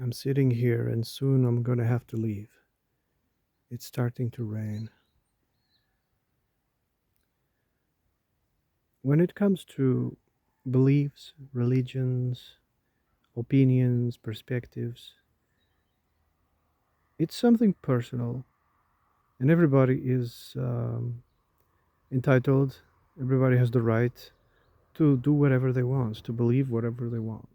I'm sitting here and soon I'm going to have to leave. It's starting to rain. When it comes to beliefs, religions, opinions, perspectives, it's something personal, and everybody is entitled, everybody has the right to do whatever they want, to believe whatever they want.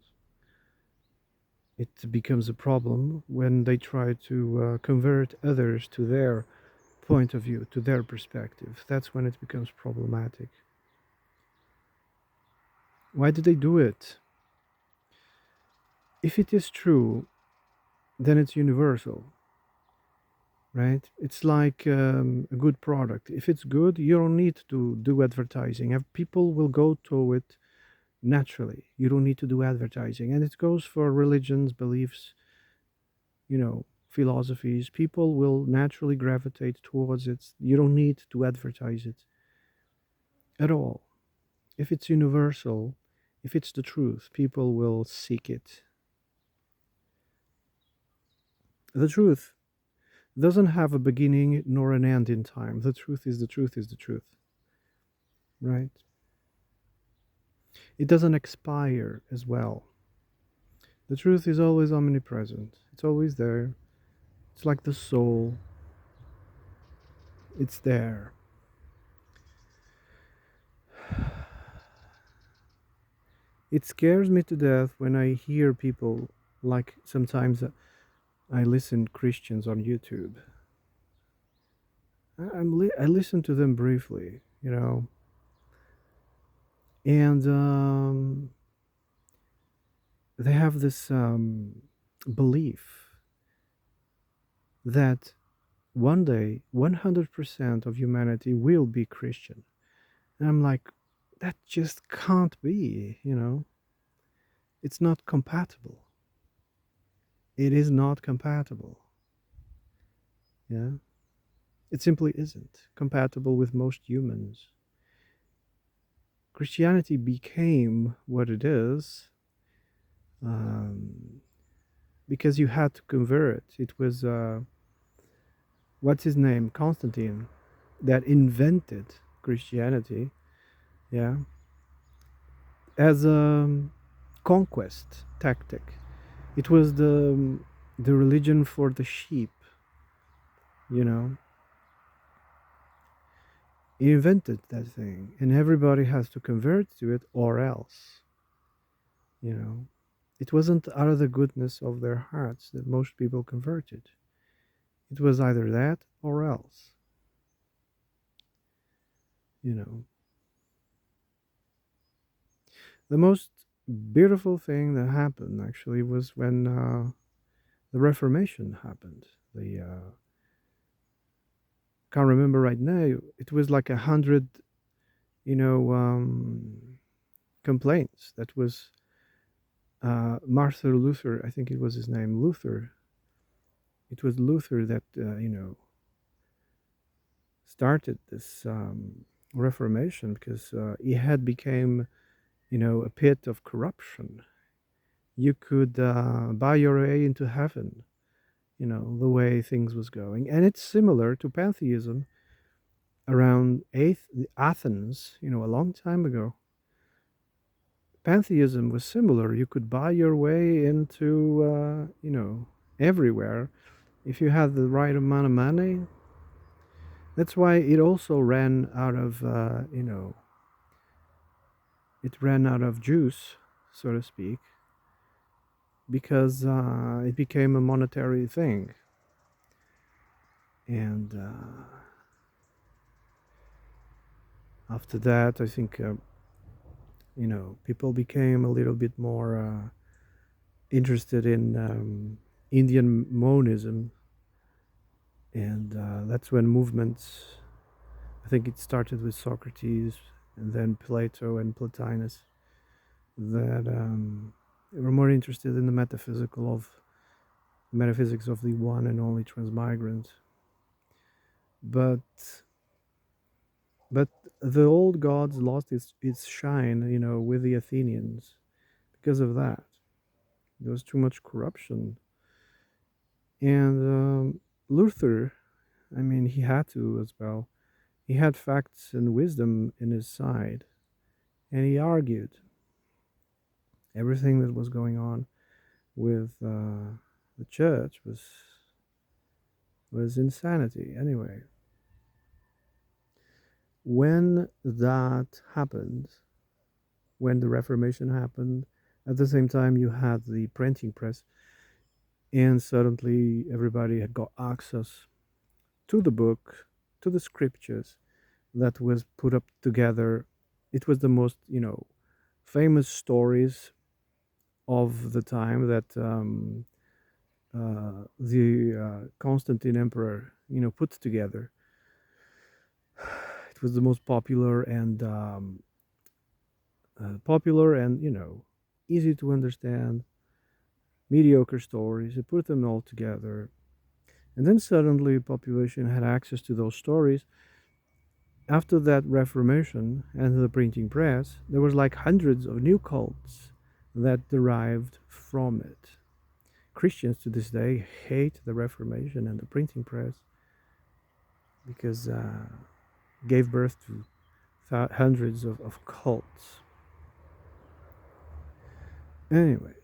It becomes a problem when they try to convert others to their point of view, to their perspective. That's when it becomes problematic. Why do they do it? If it is true, then it's universal, right? It's like a good product. If it's good, you don't need to do advertising. People will go to it naturally. You don't need to do advertising. And it goes for religions, beliefs, philosophies. People will naturally gravitate towards it. You don't need to advertise it at all. If it's universal, if it's the truth, people will seek it. The truth doesn't have a beginning nor an end in time. The truth is the truth is the truth, right? It doesn't expire as well. The truth is always omnipresent, it's always there. It's like the soul, it's there. It scares me to death when I hear people, like sometimes I listen Christians on YouTube. I listen to them briefly, and they have this belief that one day 100% of humanity will be Christian. And I'm like, that just can't be. It's not compatible. It is not compatible. Yeah. It simply isn't compatible with most humans. Christianity became what it is um, because you had to convert. It was, what's his name? Constantine, that invented Christianity. Yeah. As a conquest tactic. It was the religion for the sheep, you know. He invented that thing, and everybody has to convert to it or else, you know. It wasn't out of the goodness of their hearts that most people converted. It was either that or else, you know. The most beautiful thing that happened actually was when the Reformation happened. The can't remember right now. It was like 100, you know, complaints. That was Martin Luther. I think it was his name, Luther. It was Luther that started this Reformation because he had became a pit of corruption. You could buy your way into heaven. The way things was going, and it's similar to pantheism around Athens. A long time ago. Pantheism was similar. You could buy your way into, everywhere if you had the right amount of money. That's why it also ran out of, it ran out of juice, so to speak, because it became a monetary thing. And after that, I think, people became a little bit more interested in Indian monism, and that's when movements. I think it started with Socrates, and then Plato and Plotinus, that were more interested in the metaphysics of the one and only transmigrant. But but the old gods lost its shine, with the Athenians because of that. There was too much corruption. And Luther, I mean, he had to as well. He had facts and wisdom in his side, and he argued everything that was going on with the church was insanity. Anyway, when that happened, when the Reformation happened, at the same time you had the printing press, and suddenly everybody had got access to the book, to the scriptures that was put up together. It was the most, famous stories of the time that the Constantine Emperor, put together. It was the most popular and easy to understand, mediocre stories. He put them all together, and then suddenly population had access to those stories. After that Reformation and the printing press, there was like hundreds of new cults that derived from it. Christians to this day hate the Reformation and the printing press because gave birth to hundreds of cults. Anyway,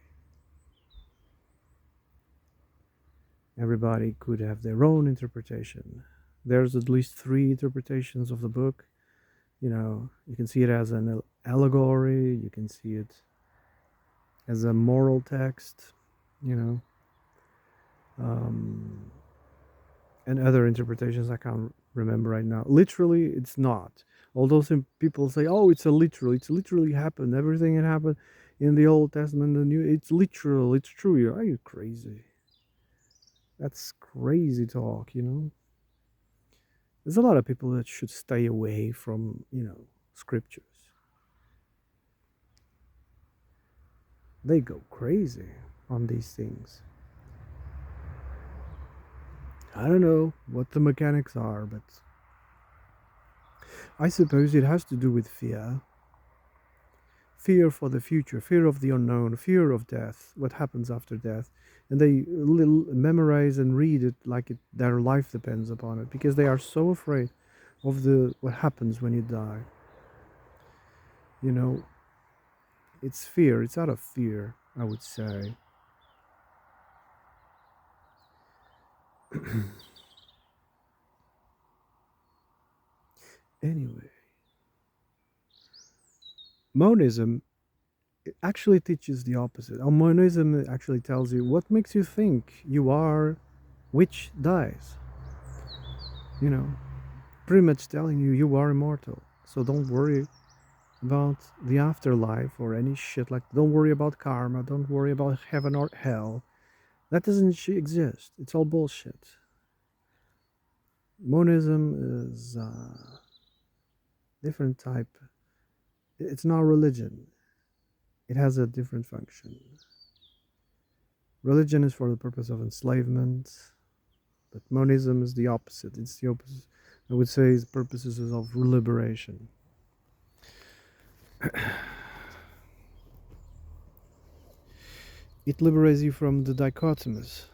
everybody could have their own interpretation. There's at least three interpretations of the book. You can see it as an allegory, you can see it as a moral text, you know, um, and other interpretations I can't remember right now. Literally, it's not. Although some people say, "Oh, it's literally happened. Everything that happened in the Old Testament, the New, it's literal. It's true." Are you crazy? That's crazy talk. There's a lot of people that should stay away from, scriptures. They go crazy on these things. I don't know what the mechanics are, but I suppose it has to do with fear. Fear for the future, fear of the unknown, fear of death, what happens after death. And they memorize and read it like their life depends upon it because they are so afraid of what happens when you die. You know, it's fear. It's out of fear, I would say. Anyway, monism actually teaches the opposite. Monism actually tells you what makes you think you are, which dies. You know, pretty much telling you are immortal. So don't worry about the afterlife or any shit like. Don't worry about karma. Don't worry about heaven or hell. That doesn't exist. It's all bullshit. Monism is a different type. It's not religion. It has a different function. Religion is for the purpose of enslavement, but monism is the opposite. It's the opposite. I would say the purposes of liberation. It liberates you from the dichotomies.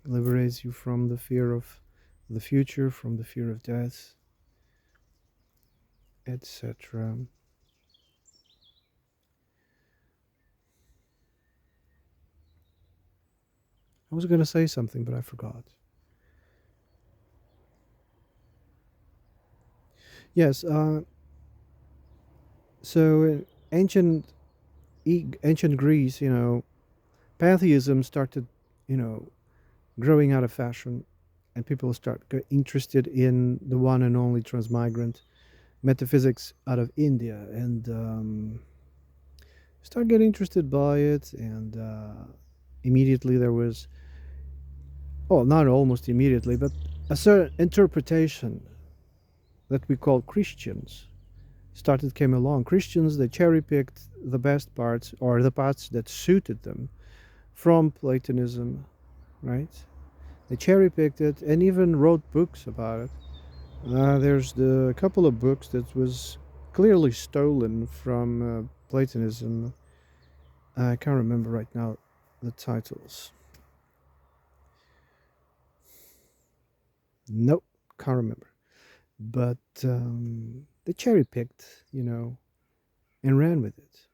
It liberates you from the fear of the future, from the fear of death, etc. I was going to say something, but I forgot. Yes. So in ancient Greece, pantheism started, growing out of fashion, and people start interested in the one and only transmigrant metaphysics out of India, and start getting interested by it, and immediately there was, well, not almost immediately, but a certain interpretation that we call Christians came along. Christians, they cherry picked the best parts or the parts that suited them from Platonism, right? They cherry picked it and even wrote books about it. There's a couple of books that was clearly stolen from Platonism. I can't remember right now the titles. Nope, can't remember. But they cherry picked, and ran with it.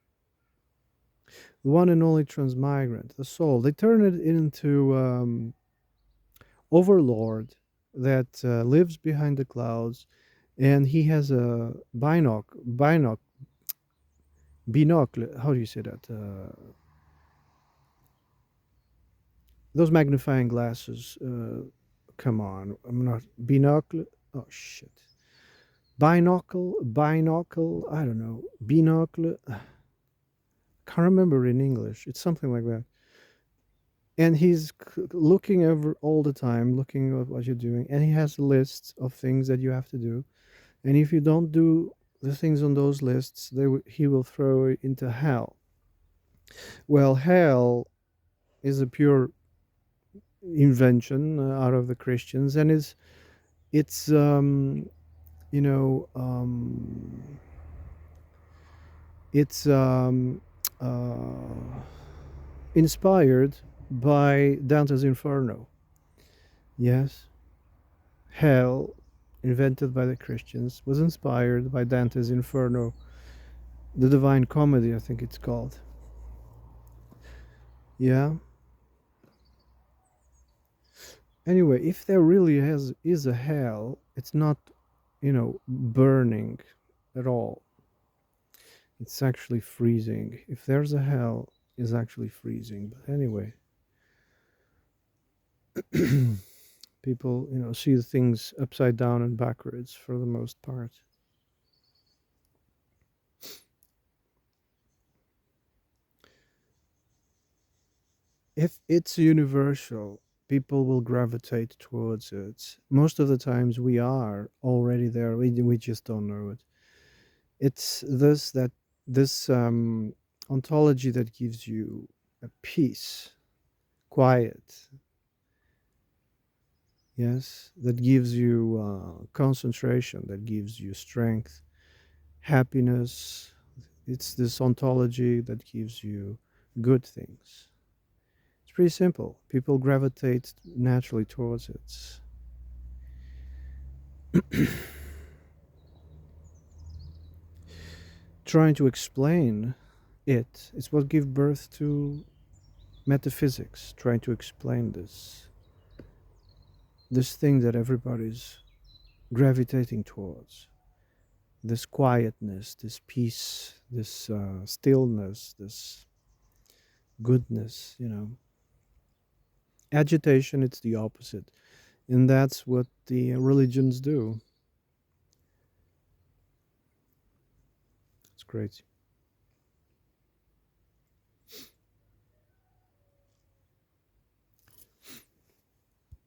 The one and only transmigrant, the soul. They turned it into overlord that lives behind the clouds, and he has a binocle. How do you say that? Those magnifying glasses. Come on, I'm not binocle. Oh shit. Binocle. I don't know. Binocle. Can't remember in English. It's something like that. And he's looking over all the time, looking at what you're doing, and he has lists of things that you have to do. And if you don't do the things on those lists, he will throw you into hell. Well, hell is a pure invention out of the Christians, and it's you know it's uh, inspired by Dante's Inferno. Yes, hell, invented by the Christians, was inspired by Dante's Inferno, the Divine Comedy, I think it's called. Yeah. Anyway, if there really is a hell, it's not, burning at all. It's actually freezing. If there's a hell, it's actually freezing. But anyway, people, see things upside down and backwards for the most part. If it's universal, people will gravitate towards it. Most of the times we are already there. We just don't know it. It's this ontology that gives you a peace, quiet, yes, that gives you concentration, that gives you strength, happiness. It's this ontology that gives you good things. It's pretty simple. People gravitate naturally towards it. Trying to explain it is what gives birth to metaphysics. Trying to explain this thing that everybody's gravitating towards, this quietness, this peace, this stillness, this goodness. Agitation, it's the opposite, and that's what the religions do. It's great.